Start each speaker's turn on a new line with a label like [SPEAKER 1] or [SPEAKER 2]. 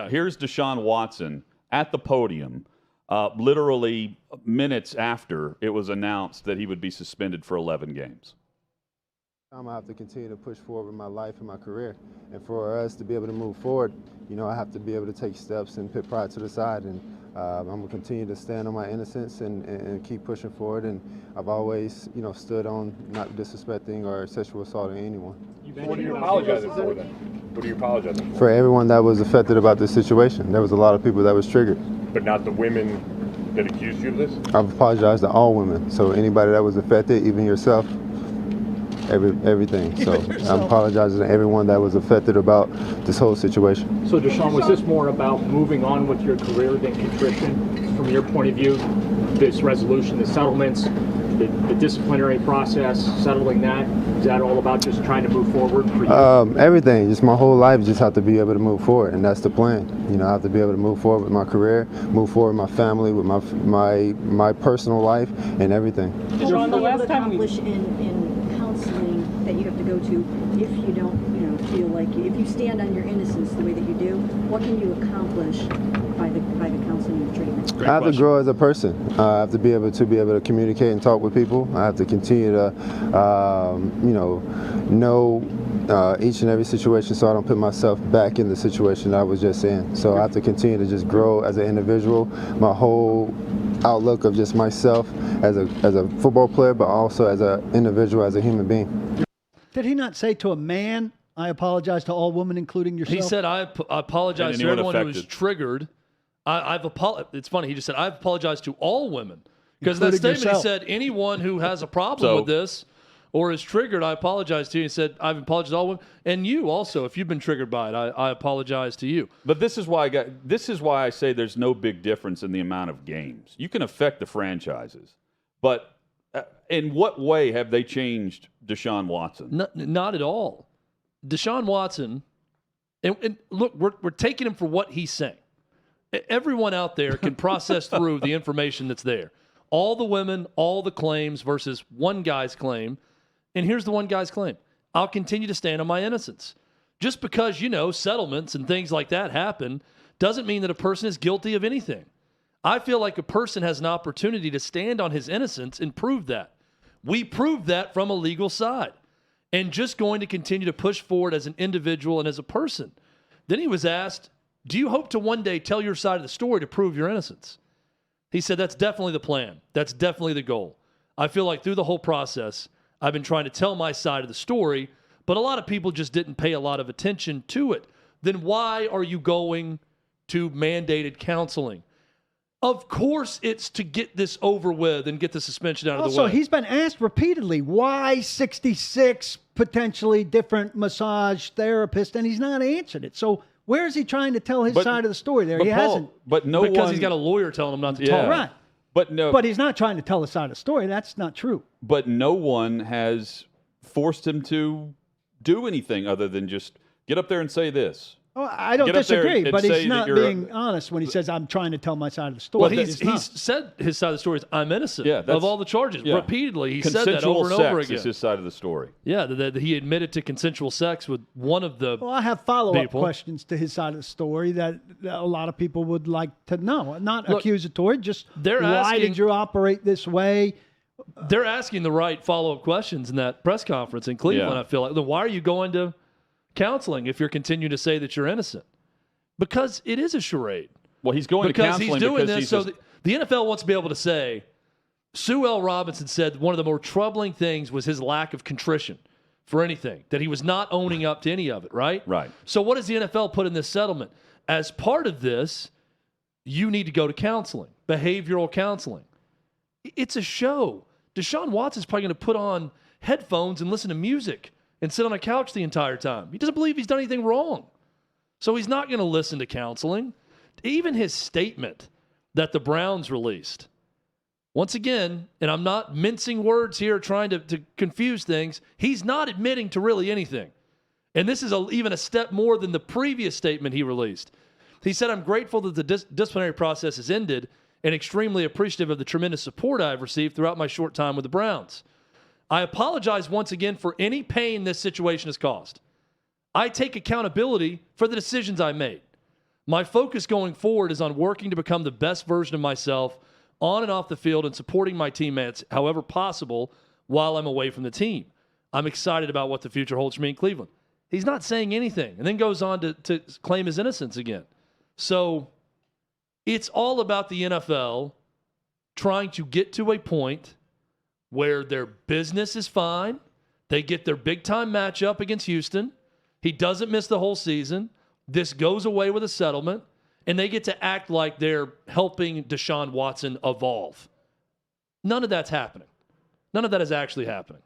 [SPEAKER 1] Here's Deshaun Watson at the podium, literally minutes after it was announced that he would be suspended for 11 games.
[SPEAKER 2] I have to continue to push forward in my life and my career. And for us to be able to move forward, I have to be able to take steps and put pride to the side. And I'm going to continue to stand on my innocence and keep pushing forward. And I've always, stood on not disrespecting or sexual assaulting anyone.
[SPEAKER 3] What are you apologizing for then? What are you apologizing for?
[SPEAKER 2] For everyone that was affected about this situation. There was a lot of people that was triggered.
[SPEAKER 3] But not the women that accused you of this?
[SPEAKER 2] I've apologized to all women. So anybody that was affected, even yourself, everything. So I'm apologizing to everyone that was affected about this whole situation.
[SPEAKER 4] So Deshaun, was this more about moving on with your career than contrition from your point of view? This resolution, the settlements, the disciplinary process, settling that, is that all about just trying to move forward for you?
[SPEAKER 2] Everything, just my whole life, just have to be able to move forward, and that's the plan. I have to be able to move forward with my career, move forward with my family, with my personal life, and everything.
[SPEAKER 5] Deshaun, the last time in counseling that you have to go to, if you don't, feel like if you stand on your innocence the way that you do, what can you accomplish by the counseling and treatment?
[SPEAKER 2] I have to grow as a person. I have to be able to communicate and talk with people. I have to continue to, know each and every situation so I don't put myself back in the situation that I was just in. So I have to continue to just grow as an individual. My whole outlook of just myself as a football player, but also as an individual, as a human being.
[SPEAKER 6] Did he not say to a man, I apologize to all women, including yourself?
[SPEAKER 7] He said, I apologize to everyone who was triggered. It's funny. He just said, I've apologized to all women. Because in that statement, he said, anyone who has a problem with this or is triggered, I apologize to you. He said, I've apologized to all women. And you also, if you've been triggered by it, I apologize to you.
[SPEAKER 1] But this is why I say there's no big difference in the amount of games. You can affect the franchises. But in what way have they changed Deshaun Watson?
[SPEAKER 7] Not at all. Deshaun Watson, and look, we're taking him for what he's saying. Everyone out there can process through the information that's there. All the women, all the claims versus one guy's claim. And here's the one guy's claim. I'll continue to stand on my innocence. Just because, settlements and things like that happen doesn't mean that a person is guilty of anything. I feel like a person has an opportunity to stand on his innocence and prove that. We proved that from a legal side. And just going to continue to push forward as an individual and as a person. Then he was asked, do you hope to one day tell your side of the story to prove your innocence? He said, that's definitely the plan. That's definitely the goal. I feel like through the whole process, I've been trying to tell my side of the story, but a lot of people just didn't pay a lot of attention to it. Then why are you going to mandated counseling? Of course it's to get this over with and get the suspension out of the way.
[SPEAKER 6] Also, he's been asked repeatedly, why 66 potentially different massage therapists, and he's not answered it. So where is he trying to tell his side of the story there? He hasn't.
[SPEAKER 7] Because he's got a lawyer telling him not to talk.
[SPEAKER 6] Right. But he's not trying to tell his side of the story. That's not true.
[SPEAKER 1] But no one has forced him to do anything other than just get up there and say this.
[SPEAKER 6] Oh, I don't disagree, but he's not being honest when he says, I'm trying to tell my side of the story.
[SPEAKER 7] Well, he's said his side of the story is, I'm innocent of all the charges. Yeah. Repeatedly, he said that over and over again.
[SPEAKER 1] Is his side of the story.
[SPEAKER 7] Yeah, that he admitted to consensual sex with one of the
[SPEAKER 6] Well, I have follow-up questions to his side of the story that a lot of people would like to know. Not accusatory, just why did you operate this way?
[SPEAKER 7] They're asking the right follow-up questions in that press conference in Cleveland, I feel like. Then why are you going to counseling if you're continuing to say that you're innocent? Because it is a charade.
[SPEAKER 1] Well, he's going to counseling
[SPEAKER 7] he's doing this. So the NFL wants to be able to say, Sue L. Robinson said one of the more troubling things was his lack of contrition for anything, that he was not owning up to any of it, right?
[SPEAKER 1] Right.
[SPEAKER 7] So what does the NFL put in this settlement? As part of this, you need to go to counseling, behavioral counseling. It's a show. Deshaun Watson's probably going to put on headphones and listen to music and sit on a couch the entire time. He doesn't believe he's done anything wrong. So he's not going to listen to counseling. Even his statement that the Browns released, once again, and I'm not mincing words here trying to confuse things, he's not admitting to really anything. And this is even a step more than the previous statement he released. He said, I'm grateful that the disciplinary process has ended and extremely appreciative of the tremendous support I've received throughout my short time with the Browns. I apologize once again for any pain this situation has caused. I take accountability for the decisions I made. My focus going forward is on working to become the best version of myself on and off the field and supporting my teammates however possible while I'm away from the team. I'm excited about what the future holds for me in Cleveland. He's not saying anything and then goes on to claim his innocence again. So it's all about the NFL trying to get to a point where their business is fine. They get their big-time matchup against Houston. He doesn't miss the whole season. This goes away with a settlement, and they get to act like they're helping Deshaun Watson evolve. None of that's happening. None of that is actually happening.